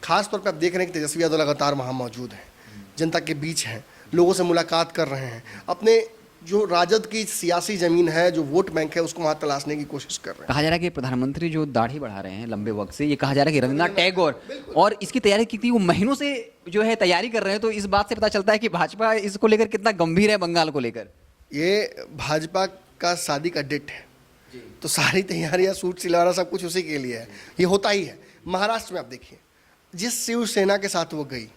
खास तौर पे आप देख रहे हैं कि तेजस्वी यादव लगातार वहाँ मौजूद हैं, जनता के बीच हैं, लोगों से मुलाकात कर रहे हैं, अपने जो राजद की सियासी जमीन है, जो वोट बैंक है, उसको वहाँ तलाशने की कोशिश कर रहे हैं। कहा जा रहा है कि प्रधानमंत्री जो दाढ़ी बढ़ा रहे हैं लंबे वक्त से, ये कहा जा रहा है कि रविन्द्रनाथ टैगोर, और इसकी तैयारी की थी वो महीनों से जो है तैयारी कर रहे हैं। तो इस बात से पता चलता है कि भाजपा इसको लेकर कितना गंभीर है बंगाल को लेकर। ये भाजपा का शादी का डेट है, तो सारी तैयारियां, सूट सिलवाना सब कुछ उसी के लिए है। ये होता ही है। महाराष्ट्र में आप देखिए, जिस शिवसेना के साथ वो गई,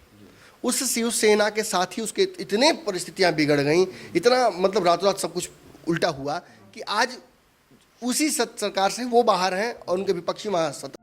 उस शिवसेना के साथ ही उसके इतने परिस्थितियां बिगड़ गई, इतना मतलब रातों रात सब कुछ उल्टा हुआ कि आज उसी सरकार से वो बाहर हैं और उनके विपक्षी महासत्ता।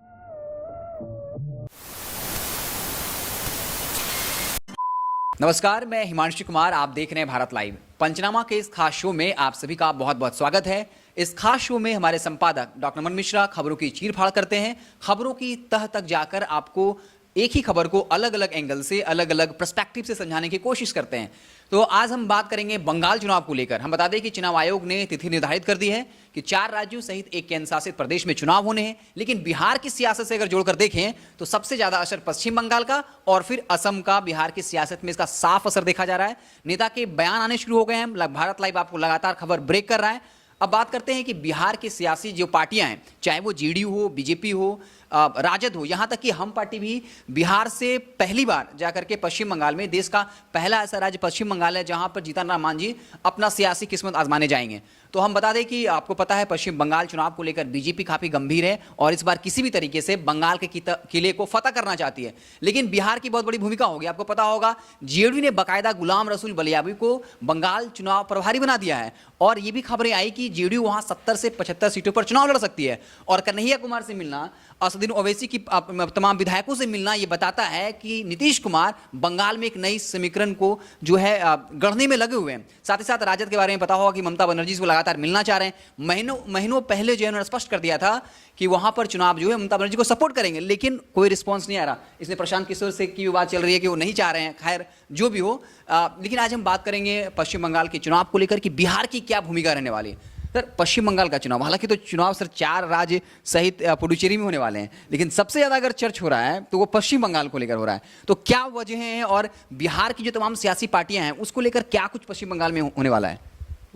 नमस्कार, मैं हिमांशु कुमार, आप देख रहे हैं भारत लाइव। पंचनामा के इस खास शो में आप सभी का बहुत बहुत स्वागत है। इस खास शो में हमारे संपादक डॉक्टर अमन मिश्रा खबरों की चीरफाड़ करते हैं, खबरों की तह तक जाकर आपको एक ही खबर को अलग अलग एंगल से, अलग अलग पर्सपेक्टिव से समझाने की कोशिश करते हैं। तो आज हम बात करेंगे बंगाल चुनाव को लेकर। हम बता दें कि चुनाव आयोग ने तिथि निर्धारित कर दी है कि 4 राज्यों सहित एक केंद्र शासित प्रदेश में चुनाव होने हैं। लेकिन बिहार की सियासत से अगर जोड़कर देखें तो सबसे ज्यादा असर पश्चिम बंगाल का और फिर असम का। बिहार की सियासत में इसका साफ असर देखा जा रहा है। नेता के बयान आने शुरू हो गए हैं। भारत लाइव आपको लगातार खबर ब्रेक कर रहा है। अब बात करते हैं कि बिहार की सियासी जो पार्टियां हैं, चाहे वो जेडीयू हो, बीजेपी हो, राजद हो, यहां तक कि हम पार्टी भी बिहार से पहली बार जाकर के पश्चिम बंगाल में, देश का पहला ऐसा राज्य पश्चिम बंगाल है जहां पर जीतन राम मांझी अपना सियासी किस्मत आजमाने जाएंगे। तो हम बता दें कि आपको पता है पश्चिम बंगाल चुनाव को लेकर बीजेपी काफी गंभीर है और इस बार किसी भी तरीके से बंगाल के किले को फतह करना चाहती है। लेकिन बिहार की बहुत बड़ी भूमिका होगी। आपको पता होगा जेडीयू ने बाकायदा गुलाम रसूल बलियाबी को बंगाल चुनाव प्रभारी बना दिया है और ये भी खबरें आई कि जेडीयू वहां 70 से 75 सीटों पर चुनाव लड़ सकती है। और कन्हैया कुमार से मिलना, असदुद्दीन ओवैसी की तमाम विधायकों से मिलना, ये बताता है कि नीतीश कुमार बंगाल में एक नई समीकरण को जो है गढ़ने में लगे हुए हैं। साथ ही साथ राजद के बारे में पता होगा कि ममता बनर्जी से लगातार मिलना चाह रहे हैं। महीनों पहले जो है उन्होंने स्पष्ट कर दिया था कि वहां पर चुनाव जो है ममता बनर्जी को सपोर्ट करेंगे, लेकिन कोई रिस्पॉन्स नहीं आ रहा। इसमें प्रशांत किशोर से की बात चल रही है कि वो नहीं चाह रहे हैं। खैर जो भी हो, लेकिन आज हम बात करेंगे पश्चिम बंगाल के चुनाव को लेकर कि बिहार की क्या भूमिका रहने वाली है। सर, पश्चिम बंगाल का चुनाव, हालांकि तो चुनाव सर 4 राज्य सहित पुडुचेरी में होने वाले हैं, लेकिन सबसे ज्यादा अगर चर्च हो रहा है तो वो पश्चिम बंगाल को लेकर हो रहा है। तो क्या वजह है और बिहार की जो तमाम सियासी पार्टियां हैं उसको लेकर क्या कुछ पश्चिम बंगाल में होने वाला है?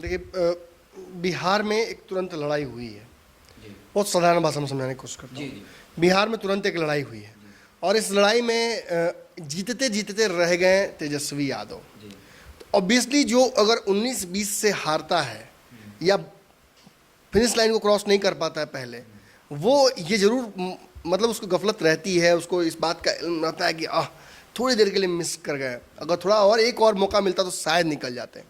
देखिए, बिहार में एक तुरंत लड़ाई हुई है। बहुत साधारण भाषा में समझाने की कोशिश करता हूँ। बिहार में तुरंत एक लड़ाई हुई है और इस लड़ाई में जीतते जीतते रह गए तेजस्वी यादव। तो ऑब्वियसली जो अगर 19-20 से हारता है या फिनिश लाइन को क्रॉस नहीं कर पाता है पहले, वो ये जरूर मतलब उसको गफलत रहती है, उसको इस बात का इल्म रहता है कि थोड़ी देर के लिए मिस कर गए, अगर थोड़ा और एक और मौका मिलता तो शायद निकल जाते।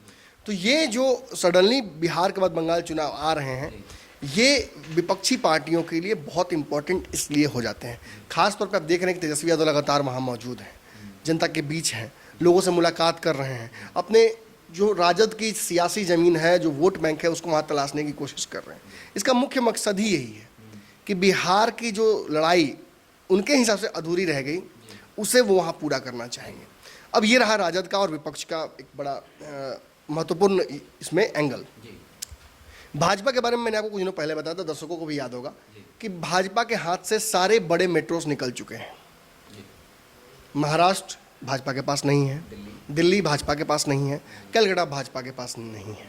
तो ये जो सडनली बिहार के बाद बंगाल चुनाव आ रहे हैं, ये विपक्षी पार्टियों के लिए बहुत इंपॉर्टेंट इसलिए हो जाते हैं। खास तौर पे आप देख रहे हैं कि तेजस्वी यादव लगातार वहाँ मौजूद हैं, जनता के बीच हैं, लोगों से मुलाकात कर रहे हैं, अपने जो राजद की सियासी जमीन है, जो वोट बैंक है, उसको वहाँ तलाशने की कोशिश कर रहे हैं। इसका मुख्य मकसद ही यही है कि बिहार की जो लड़ाई उनके हिसाब से अधूरी रह गई, उसे वो वहाँ पूरा करना चाहेंगे। अब ये रहा राजद का और विपक्ष का एक बड़ा महत्वपूर्ण इसमें एंगल। भाजपा के बारे में मैंने आपको कुछ दिनों पहले बताया था, दर्शकों को भी याद होगा कि भाजपा के हाथ से सारे बड़े मेट्रोस निकल चुके हैं। महाराष्ट्र भाजपा के पास नहीं है, दिल्ली भाजपा के पास नहीं है, कलकत्ता भाजपा के पास नहीं है।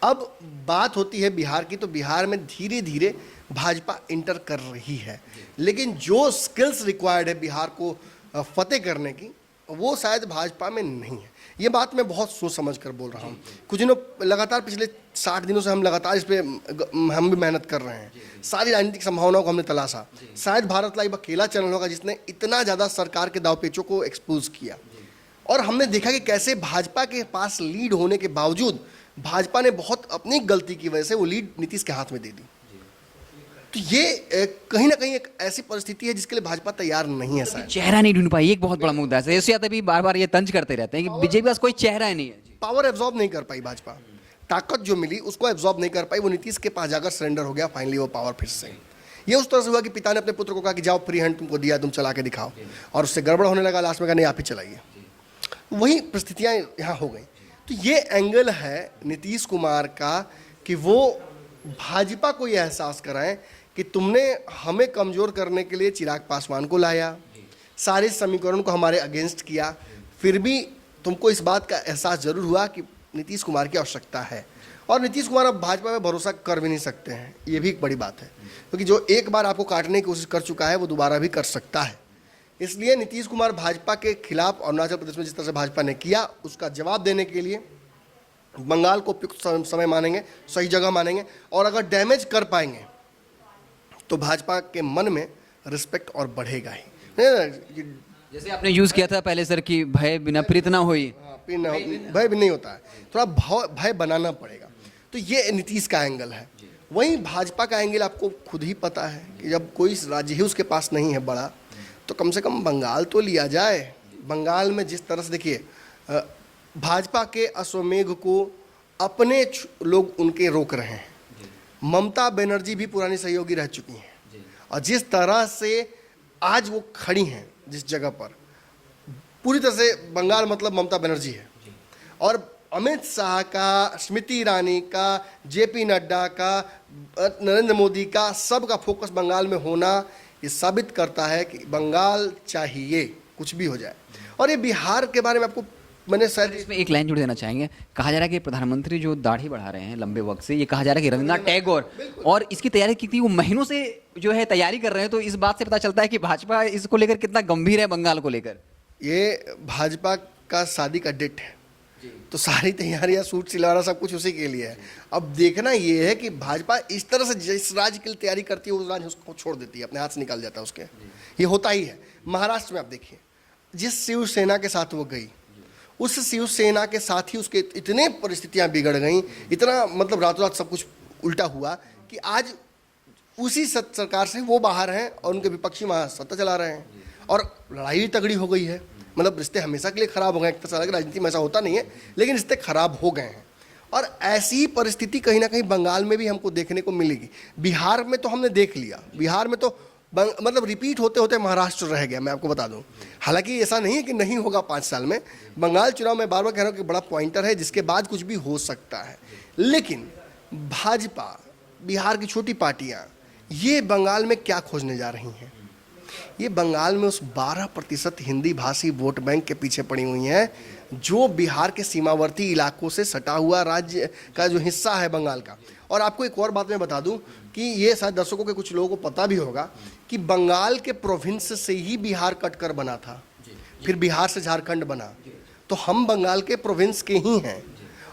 अब बात होती है बिहार की, तो बिहार में धीरे धीरे भाजपा इंटर कर रही है, लेकिन जो स्किल्स रिक्वायर्ड है बिहार को फतेह करने की, वो शायद भाजपा में नहीं है। ये बात मैं बहुत सोच समझ कर बोल रहा हूँ। कुछ दिनों लगातार, पिछले 60 दिनों से हम लगातार इस पर हम भी मेहनत कर रहे हैं। सारी राजनीतिक संभावनाओं को हमने तलाशा। शायद भारत लाइव अकेला चैनल होगा जिसने इतना ज़्यादा सरकार के दावपेचों को एक्सपोज किया, और हमने देखा कि कैसे भाजपा के पास लीड होने के बावजूद भाजपा ने बहुत अपनी गलती की वजह से वो लीड नीतीश के हाथ में दे दी। तो ये कहीं ना कहीं एक ऐसी परिस्थिति है जिसके लिए भाजपा तैयार नहीं है। शायद चेहरा नहीं ढूंढ पाई, एक बहुत बड़ा मुद्दा है। तेजस्वी यादव भी बार बार ये तंज करते रहते हैं कि बीजेपी पास कोई चेहरा ही नहीं है। पावर एब्जॉर्ब नहीं कर पाई भाजपा, ताकत जो मिली उसको एब्जॉर्ब नहीं कर पाई। वो नीतीश के पास जाकर सरेंडर हो गया फाइनली वो पावर फिर से। ये उस तरह से हुआ कि पिता ने अपने पुत्र को कहा कि जाओ फ्री हैंड तुमको दिया, तुम चला के दिखाओ, और उससे गड़बड़ होने लगा। लास्ट में कहा नहीं आप ही चलाइए। वही परिस्थितियाँ यहाँ हो गई। तो ये एंगल है नीतीश कुमार का कि वो भाजपा को ये एहसास कराएं कि तुमने हमें कमज़ोर करने के लिए चिराग पासवान को लाया, सारे समीकरण को हमारे अगेंस्ट किया, फिर भी तुमको इस बात का एहसास जरूर हुआ कि नीतीश कुमार की आवश्यकता है। और नीतीश कुमार अब भाजपा में भरोसा कर भी नहीं सकते हैं, ये भी एक बड़ी बात है, क्योंकि जो एक बार आपको काटने की कोशिश कर चुका है वो दोबारा भी कर सकता है। इसलिए नीतीश कुमार भाजपा के खिलाफ अरुणाचल प्रदेश में जिस तरह से भाजपा ने किया उसका जवाब देने के लिए बंगाल को उपयुक्त समय मानेंगे, सही जगह मानेंगे, और अगर डैमेज कर पाएंगे तो भाजपा के मन में रिस्पेक्ट और बढ़ेगा ही। जैसे आपने यूज़ किया था पहले सर कि भय बिना प्रीत ना होई, भय भी नहीं होता है, थोड़ा भय बनाना पड़ेगा। तो ये नीतीश का एंगल है। वहीं भाजपा का एंगल आपको खुद ही पता है कि जब कोई राज्य ही उसके पास नहीं है बड़ा, तो कम से कम बंगाल तो लिया जाए। बंगाल में जिस तरह से देखिए, भाजपा के अश्वमेघ को अपने लोग उनके रोक रहे हैं। ममता बनर्जी भी पुरानी सहयोगी रह चुकी हैं, और जिस तरह से आज वो खड़ी हैं जिस जगह पर, पूरी तरह से बंगाल मतलब ममता बनर्जी है। और अमित शाह का, स्मृति ईरानी का, जेपी नड्डा का, नरेंद्र मोदी का, सबका फोकस बंगाल में होना ये साबित करता है कि बंगाल चाहिए, कुछ भी हो जाए। और ये बिहार के बारे में आपको मैंने शायद इसमें एक लाइन जुड़ देना चाहेंगे। कहा जा रहा है कि प्रधानमंत्री जो दाढ़ी बढ़ा रहे हैं लंबे वक्त से, ये कहा जा रहा है कि रविन्द्रनाथ टैगोर, और इसकी तैयारी की थी वो महीनों से जो है तैयारी कर रहे हैं। तो इस बात से पता चलता है कि भाजपा इसको लेकर कितना गंभीर है बंगाल को लेकर। ये भाजपा का शादी का डेट है, तो सारी तैयारियां, सूट सिलवाना सब कुछ उसी के लिए है। अब देखना ये है कि भाजपा इस तरह से जिस राज्य के लिए तैयारी करती है उस राज्य उसको छोड़ देती है, अपने हाथ से निकल जाता है उसके। ये होता ही है। महाराष्ट्र में आप देखिए, जिस शिवसेना के साथ वो गई, उस शिवसेना के साथ ही उसके इतने परिस्थितियां बिगड़ गई, इतना मतलब रातों रात सब कुछ उल्टा हुआ कि आज उसी सरकार से वो बाहर हैं और उनके विपक्षी वहाँ सत्ता चला रहे हैं, और लड़ाई भी तगड़ी हो गई है। मतलब रिश्ते हमेशा के लिए खराब हो गए, एक तरह से राजनीति में ऐसा होता नहीं है, लेकिन रिश्ते खराब हो गए हैं। और ऐसी परिस्थिति कहीं ना कहीं बंगाल में भी हमको देखने को मिलेगी। बिहार में तो हमने देख लिया, बिहार में तो मतलब रिपीट होते होते महाराष्ट्र रह गया, मैं आपको बता दूं। हालांकि ऐसा नहीं है कि नहीं होगा 5 साल में। बंगाल चुनाव में बार बार कह रहा हूँ कि बड़ा पॉइंटर है जिसके बाद कुछ भी हो सकता है। लेकिन भाजपा, बिहार की छोटी पार्टियां, ये बंगाल में क्या खोजने जा रही हैं? ये बंगाल में उस 12% हिंदी भाषी वोट बैंक के पीछे पड़ी हुई हैं, जो बिहार के सीमावर्ती इलाकों से सटा हुआ राज्य का जो हिस्सा है बंगाल का। और आपको एक और बात मैं बता दूं कि ये शायद दर्शकों के कुछ लोगों को पता भी होगा कि बंगाल के प्रोविंस से ही बिहार कटकर बना था, फिर बिहार से झारखंड बना। तो हम बंगाल के प्रोविंस के ही हैं।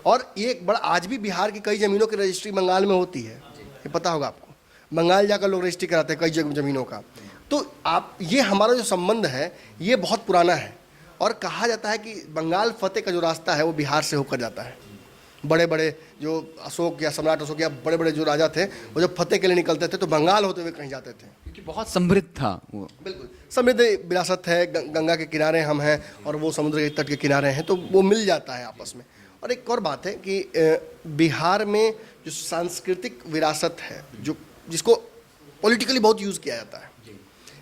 और ये एक बड़ा, आज भी बिहार की कई ज़मीनों की रजिस्ट्री बंगाल में होती है, ये पता होगा आपको। बंगाल जाकर लोग रजिस्ट्री कराते हैं कई ज़मीनों का। तो आप, ये हमारा जो संबंध है ये बहुत पुराना है। और कहा जाता है कि बंगाल फतेह का जो रास्ता है वो बिहार से होकर जाता है। बड़े बड़े जो अशोक या सम्राट अशोक या बड़े बड़े जो राजा थे, वो जब फतेह के लिए निकलते थे तो बंगाल होते हुए कहीं जाते थे, क्योंकि बहुत समृद्ध था वो। बिल्कुल समृद्ध विरासत है, गंगा के किनारे हम हैं और वो समुद्र के तट के किनारे हैं, तो वो मिल जाता है आपस में। और एक और बात है कि बिहार में जो सांस्कृतिक विरासत है, जो जिसको पॉलिटिकली बहुत यूज़ किया जाता है,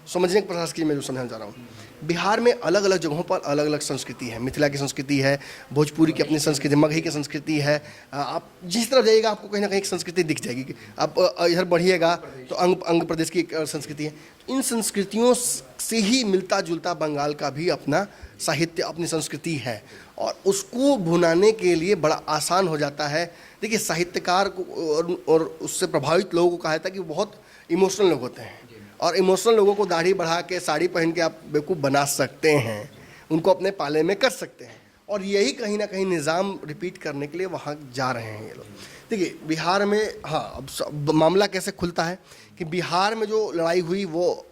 समझने के प्रयास की मैं जो समझाना चाह रहा हूँ, बिहार में अलग अलग जगहों पर अलग अलग संस्कृति है। मिथिला की संस्कृति है, भोजपुरी की अपनी संस्कृति, मगही की संस्कृति है। आप जिस तरफ जाइएगा आपको कहीं ना कहीं एक संस्कृति दिख जाएगी। आप इधर बढ़िएगा तो अंग प्रदेश की एक संस्कृति है। इन संस्कृतियों से ही मिलता जुलता बंगाल का भी अपना साहित्य, अपनी संस्कृति है, और उसको भुनाने के लिए बड़ा आसान हो जाता है। देखिए, साहित्यकार को और उससे प्रभावित लोगों को कहा जाता है कि वो बहुत इमोशनल लोग होते हैं, और इमोशनल लोगों को दाढ़ी बढ़ा के, साड़ी पहन के आप बेवकूफ़ बना सकते हैं, उनको अपने पाले में कर सकते हैं। और यही कहीं ना कहीं निज़ाम रिपीट करने के लिए वहाँ जा रहे हैं ये लोग। देखिए, बिहार में, हाँ, अब मामला कैसे खुलता है कि बिहार में जो लड़ाई हुई वो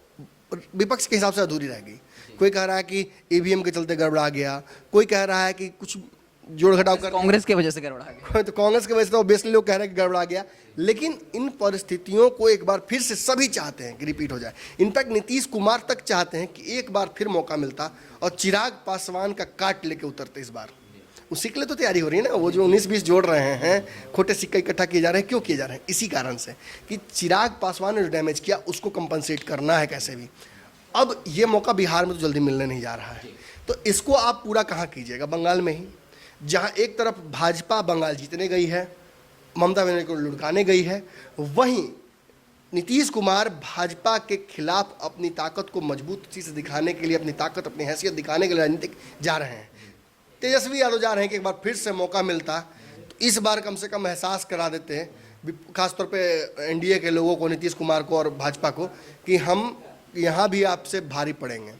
विपक्ष के हिसाब से अधूरी रह गई। कोई कह रहा है कि ईवीएम के चलते गड़बड़ा गया, कोई कह रहा है कि कुछ जोड़ घटाव कर कांग्रेस की वजह से गड़बड़ा गया, तो कांग्रेस की वजह से तो ऑब्वियसली लोग कह रहे हैं कि गड़बड़ा गया। लेकिन इन परिस्थितियों को एक बार फिर से सभी चाहते हैं कि रिपीट हो जाए। इनफैक्ट नीतीश कुमार तक चाहते हैं कि एक बार फिर मौका मिलता और चिराग पासवान का काट लेके उतरते इस बार। उसी के लिए तो तैयारी हो रही है ना। वो जो 19-20 जोड़ रहे हैं, खोटे सिक्के इकट्ठा किए जा रहे हैं, क्यों किए जा रहे हैं? इसी कारण से कि चिराग पासवान ने जो डैमेज किया उसको कंपनसेट करना है कैसे भी। अब ये मौका बिहार में तो जल्दी मिलने नहीं जा रहा है, तो इसको आप पूरा कहाँ कीजिएगा? बंगाल में ही, जहाँ एक तरफ भाजपा बंगाल जीतने गई है, ममता बनर्जी को लुढ़काने गई है, वहीं नीतीश कुमार भाजपा के खिलाफ अपनी ताकत को मजबूती से दिखाने के लिए, अपनी ताकत, अपनी हैसियत दिखाने के लिए राजनीतिक जा रहे हैं। तेजस्वी यादव जा रहे हैं कि एक बार फिर से मौका मिलता तो इस बार कम से कम एहसास करा देते हैं खासतौर पे एनडीए के लोगों को, नीतीश कुमार को और भाजपा को, कि हम यहाँ भी आपसे भारी पड़ेंगे,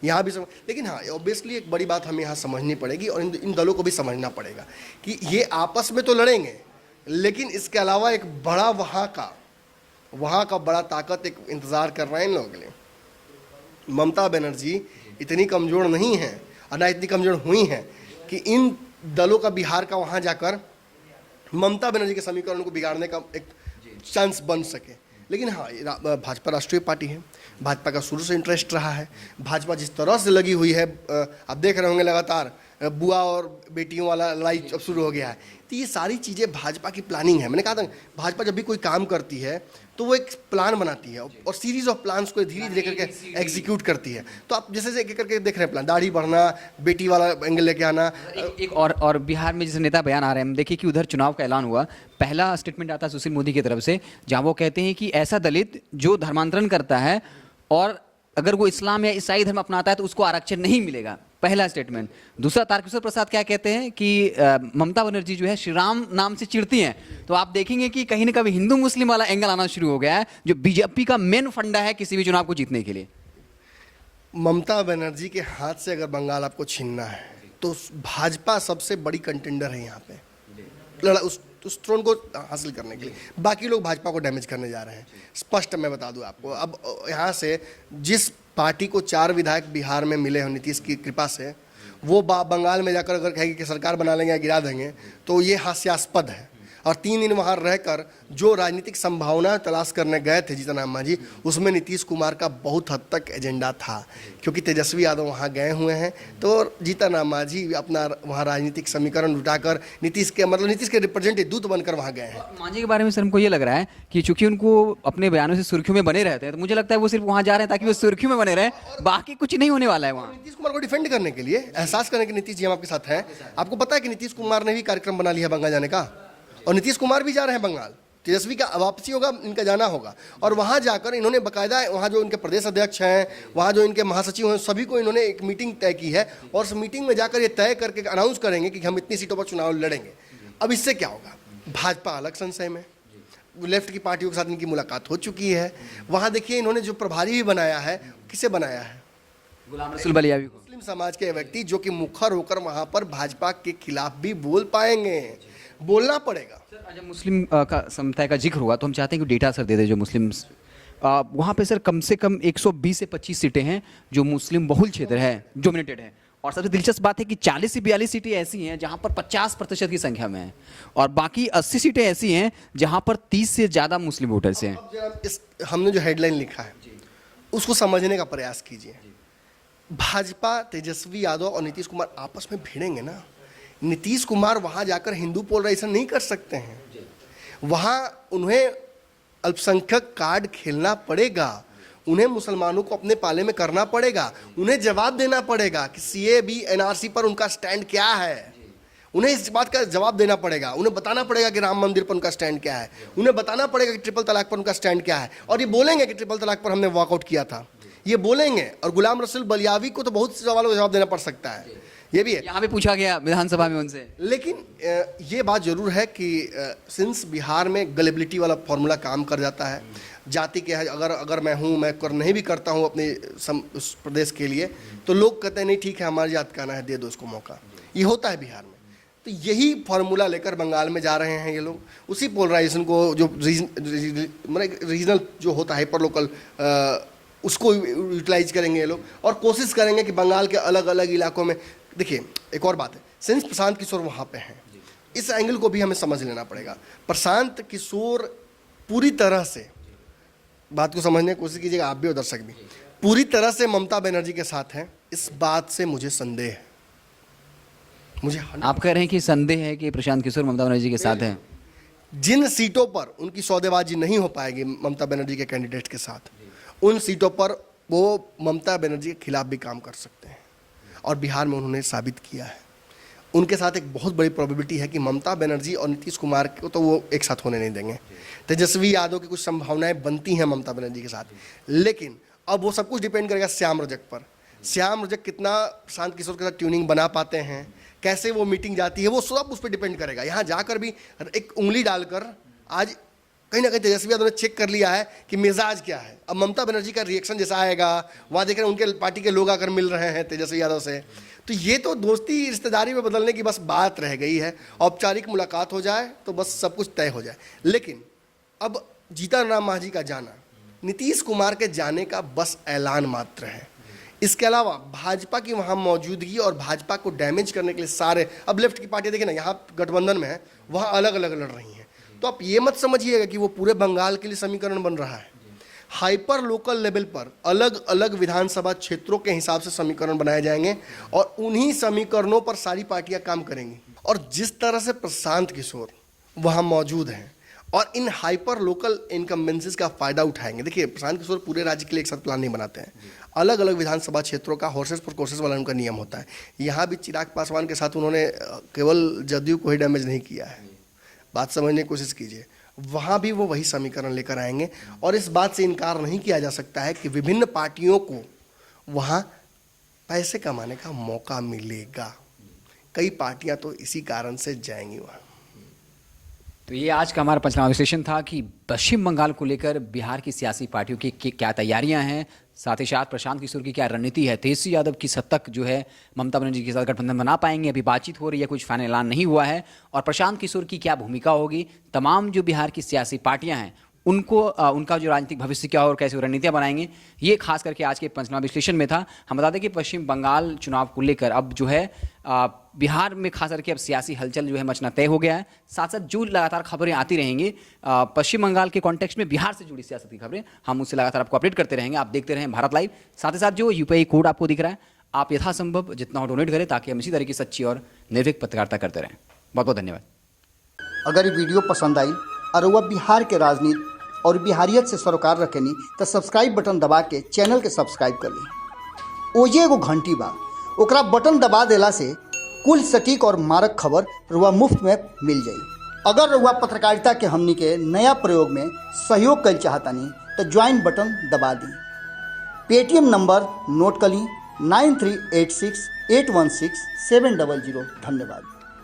यहाँ भी लेकिन हाँ, ऑब्वियसली एक बड़ी बात हमें यहाँ समझनी पड़ेगी और इन दलों को भी समझना पड़ेगा कि ये आपस में तो लड़ेंगे, लेकिन इसके अलावा एक बड़ा वहाँ का बड़ा ताकत एक इंतज़ार कर रहे हैं इन लोगों के लिए। ममता बनर्जी इतनी कमज़ोर नहीं है और ना इतनी कमज़ोर हुई हैं कि इन दलों का बिहार का वहाँ जाकर ममता बनर्जी के समीकरण को बिगाड़ने का एक चांस बन सके। लेकिन हाँ, भाजपा राष्ट्रीय पार्टी है, भाजपा का शुरू से इंटरेस्ट रहा है। भाजपा जिस तरह से लगी हुई है, आप देख रहे होंगे लगातार बुआ और बेटियों वाला लड़ाई अब शुरू हो गया है। तो ये सारी चीज़ें भाजपा की प्लानिंग है। मैंने कहा था भाजपा जब भी कोई काम करती है तो वो एक प्लान बनाती है और सीरीज ऑफ प्लान्स को धीरे धीरे करके एग्जीक्यूट करती है। तो आप जैसे एक करके देख रहे हैं प्लान, दाढ़ी बढ़ना, बेटी वाला एंगल लेके आना। एक और बिहार में जैसे नेता बयान आ रहे हैं, हम देखिए कि उधर चुनाव का ऐलान हुआ, पहला स्टेटमेंट आता है सुशील मोदी की तरफ से, जहां वो कहते हैं कि ऐसा दलित जो धर्मांतरण करता है और अगर वो इस्लाम या ईसाई धर्म अपनाता है तो उसको आरक्षण नहीं मिलेगा, पहला स्टेटमेंट। दूसरा, तारकिशोर प्रसाद क्या कहते हैं कि ममता बनर्जी जो है श्री राम नाम से चिढ़ती हैं। तो आप देखेंगे कि कहीं ना कहीं हिंदू मुस्लिम वाला एंगल आना शुरू हो गया है, जो बीजेपी का मेन फंडा है किसी भी चुनाव को जीतने के लिए। ममता बनर्जी के हाथ से अगर बंगाल आपको छीनना है तो भाजपा सबसे बड़ी कंटेंडर है यहाँ पे उस थ्रोन को हासिल करने के लिए। बाकी लोग भाजपा को डैमेज करने जा रहे हैं, स्पष्ट मैं बता दूं आपको। अब यहाँ से जिस पार्टी को 4 विधायक बिहार में मिले हो नीतीश की कृपा से, वो बंगाल में जाकर अगर कहेगी कि सरकार बना लेंगे या गिरा देंगे तो ये हास्यास्पद है। और 3 दिन वहाँ रहकर जो राजनीतिक संभावना तलाश करने गए थे जीतन राम मांझी, उसमें नीतीश कुमार का बहुत हद तक एजेंडा था, क्योंकि तेजस्वी यादव वहाँ गए हुए हैं। तो जीतन राम मांझी अपना वहाँ राजनीतिक समीकरण उठाकर नीतीश के रिप्रेजेंटेटिव दूत बनकर वहाँ गए हैं। मांझी के बारे में सर हमको ये लग रहा है कि चूंकि उनको अपने बयानों से सुर्खियों में बने रहते हैं, तो मुझे लगता है वो सिर्फ वहाँ जा रहे हैं ताकि वो सुर्खियों में बने रहे, बाकी कुछ नहीं होने वाला है वहाँ। नीतीश कुमार को डिफेंड करने के लिए, एहसास करने के नीतीश जी हम आपके साथ हैं। आपको पता है कि नीतीश कुमार ने भी कार्यक्रम बना लिया बंगाल जाने का, और नीतीश कुमार भी जा रहे हैं बंगाल। तेजस्वी का वापसी होगा, इनका जाना होगा, और वहाँ जाकर इन्होंने बाकायदा वहाँ जो इनके प्रदेश अध्यक्ष हैं, वहाँ जो इनके महासचिव हैं, सभी को इन्होंने एक मीटिंग तय की है और उस मीटिंग में जाकर ये तय करके अनाउंस करेंगे कि हम इतनी सीटों पर चुनाव लड़ेंगे। अब इससे क्या होगा, भाजपा अलग संशय में, लेफ्ट की पार्टियों के साथ इनकी मुलाकात हो चुकी है। वहाँ देखिए इन्होंने जो प्रभारी भी बनाया है, किसे बनाया है? गुलाम रसूल बलियावी को, मुस्लिम समाज के व्यक्ति जो कि मुखर होकर वहाँ पर भाजपा के खिलाफ भी बोल पाएंगे, बोलना पड़ेगा। सर जब मुस्लिम का समुदाय का जिक्र हुआ तो हम चाहते हैं कि डेटा सर दे दे जो मुस्लिम वहाँ पे सर कम से कम 120 से 25 सीटें हैं जो मुस्लिम बहुल क्षेत्र है, डोमिनेटेड है। और सबसे दिलचस्प बात है कि 40 से 42 सीटें ऐसी हैं जहाँ पर 50% की संख्या में है, और बाकी 80 सीटें ऐसी हैं जहाँ पर 30 से ज़्यादा मुस्लिम वोटर्स हैं। हमने जो हेडलाइन लिखा है उसको समझने का प्रयास कीजिए। भाजपा, तेजस्वी यादव और नीतीश कुमार आपस में भिड़ेंगे ना। नीतीश कुमार वहाँ जाकर हिंदू पोलराइजेशन नहीं कर सकते हैं, वहाँ उन्हें अल्पसंख्यक कार्ड खेलना पड़ेगा, उन्हें मुसलमानों को अपने पाले में करना पड़ेगा, उन्हें जवाब देना पड़ेगा कि CAB NRC पर उनका स्टैंड क्या है। उन्हें इस बात का जवाब देना पड़ेगा, उन्हें बताना पड़ेगा कि राम मंदिर पर उनका स्टैंड क्या है, उन्हें बताना पड़ेगा कि ट्रिपल तलाक पर उनका स्टैंड क्या है। और ये बोलेंगे कि ट्रिपल तलाक पर हमने वॉकआउट किया था, ये बोलेंगे। और गुलाम रसूल बलियावी को तो बहुत से सवालों का जवाब देना पड़ सकता है, ये भी है। यहाँ पे पूछा गया विधानसभा में उनसे। लेकिन ये बात जरूर है कि सिंस बिहार में गलेबिलिटी वाला फॉर्मूला काम कर जाता है, जाति के है, अगर मैं कर नहीं भी करता हूँ अपने उस प्रदेश के लिए, तो लोग कहते हैं नहीं ठीक है हमारी जात का आना है, दे दो इसको मौका। ये होता है बिहार में। तो यही फार्मूला लेकर बंगाल में जा रहे हैं ये लोग, उसी पोलराइजेशन को जो रीजनल जो होता है हाइपर लोकल, उसको यूटिलाइज करेंगे ये लोग, और कोशिश करेंगे कि बंगाल के अलग अलग इलाकों में। देखिए एक और बात है, सिंस प्रशांत किशोर वहाँ पे हैं, इस एंगल को भी हमें समझ लेना पड़ेगा। प्रशांत किशोर पूरी तरह से, बात को समझने की कोशिश कीजिएगा आप भी और दर्शक भी, पूरी तरह से ममता बनर्जी के साथ हैं, इस बात से मुझे संदेह है। आप कह रहे हैं कि संदेह है कि प्रशांत किशोर ममता बनर्जी के साथ हैं? जिन सीटों पर उनकी सौदेबाजी नहीं हो पाएगी ममता बनर्जी के कैंडिडेट के साथ, उन सीटों पर वो ममता बनर्जी के खिलाफ भी काम कर सकते हैं, और बिहार में उन्होंने साबित किया है। उनके साथ एक बहुत बड़ी प्रोबेबिलिटी है कि ममता बनर्जी और नीतीश कुमार को तो वो एक साथ होने नहीं देंगे। तेजस्वी यादव की कुछ संभावनाएं बनती हैं ममता बनर्जी के साथ, लेकिन अब वो सब कुछ डिपेंड करेगा श्याम रजक पर। श्याम रजक कितना प्रशांत किशोर के साथ ट्यूनिंग बना पाते हैं, कैसे वो मीटिंग जाती है, वो सब उस पर डिपेंड करेगा। यहाँ जाकर भी एक उंगली डालकर आज कहीं ना कहीं तेजस्वी यादव ने चेक कर लिया है कि मिजाज क्या है। अब ममता बनर्जी का रिएक्शन जैसा आएगा, वहाँ देख रहे हैं उनके पार्टी के लोग आकर मिल रहे हैं तेजस्वी यादव से, तो ये तो दोस्ती रिश्तेदारी में बदलने की बस बात रह गई है। औपचारिक मुलाकात हो जाए तो बस सब कुछ तय हो जाए। लेकिन अब जीतन राम मांझी का जाना नीतीश कुमार के जाने का बस ऐलान मात्र है। इसके अलावा भाजपा की वहाँ मौजूदगी और भाजपा को डैमेज करने के लिए सारे, अब लेफ्ट की पार्टियाँ देखिए ना, यहाँ गठबंधन में है, वहाँ अलग अलग लड़ रही हैं। तो आप ये मत समझिएगा कि वो पूरे बंगाल के लिए समीकरण बन रहा है। हाइपर लोकल लेवल पर अलग अलग विधानसभा क्षेत्रों के हिसाब से समीकरण बनाए जाएंगे और उन्हीं समीकरणों पर सारी पार्टियां काम करेंगी। और जिस तरह से प्रशांत किशोर वहां मौजूद हैं और इन हाइपर लोकल इनकम्बेंसीज का फायदा उठाएंगे। देखिए, प्रशांत किशोर पूरे राज्य के लिए एक साथ प्लान नहीं बनाते हैं, अलग अलग विधानसभा क्षेत्रों का हॉर्सेस फॉर कोर्सेस वाला उनका नियम होता है। यहाँ भी चिराग पासवान के साथ उन्होंने केवल जदयू को ही डैमेज नहीं किया है, बात समझने की कोशिश कीजिए। वहाँ भी वो वही समीकरण लेकर आएंगे और इस बात से इनकार नहीं किया जा सकता है कि विभिन्न पार्टियों को वहाँ पैसे कमाने का मौका मिलेगा। कई पार्टियां तो इसी कारण से जाएंगी वहाँ। तो ये आज का हमारा पंचनामा विश्लेषण था कि पश्चिम बंगाल को लेकर बिहार की सियासी पार्टियों की क्या तैयारियां हैं, साथ ही साथ प्रशांत किशोर की क्या रणनीति है, तेजस्वी यादव किस हद तक जो है ममता बनर्जी के साथ गठबंधन बना पाएंगे, अभी बातचीत हो रही है, कुछ फाइनल ऐलान नहीं हुआ है, और प्रशांत किशोर की क्या भूमिका होगी। तमाम जो बिहार की सियासी पार्टियां हैं उनको उनका जो राजनीतिक भविष्य क्या और कैसे रणनीतियां बनाएंगे, ये खास करके आज के पंचनामा विश्लेषण में था। हम बता दें कि पश्चिम बंगाल चुनाव को लेकर अब जो है बिहार में खास करके अब सियासी हलचल जो है मचना तय हो गया है। साथ साथ जो लगातार खबरें आती रहेंगी पश्चिम बंगाल के कॉन्टेक्स्ट में बिहार से जुड़ी सियासत की खबरें, हम उससे लगातार आपको अपडेट करते रहेंगे। आप देखते रहें भारत लाइव। साथ ही साथ जो यूपीआई कोड आपको दिख रहा है, आप यथासंभव जितना हो डोनेट करें ताकि हम इसी तरह की सच्ची और निर्भीक पत्रकारिता करते रहें। बहुत बहुत धन्यवाद। अगर ये वीडियो पसंद आई और वह बिहार के राजनीति और बिहारियत से सरोकार रखेनी तो सब्सक्राइब बटन दबा के चैनल के सब्सक्राइब कर ली। ओजे एगो घंटी बा, ओकरा बटन दबा देला से कुल सटीक और मारक खबर रुआ मुफ्त में मिल जाई। अगर रुआ पत्रकारिता के हमनी के नया प्रयोग में सहयोग कर चाहतानी तो ज्वाइन बटन दबा दी। पेटीएम नंबर नोट कर ली 9386816700। धन्यवाद।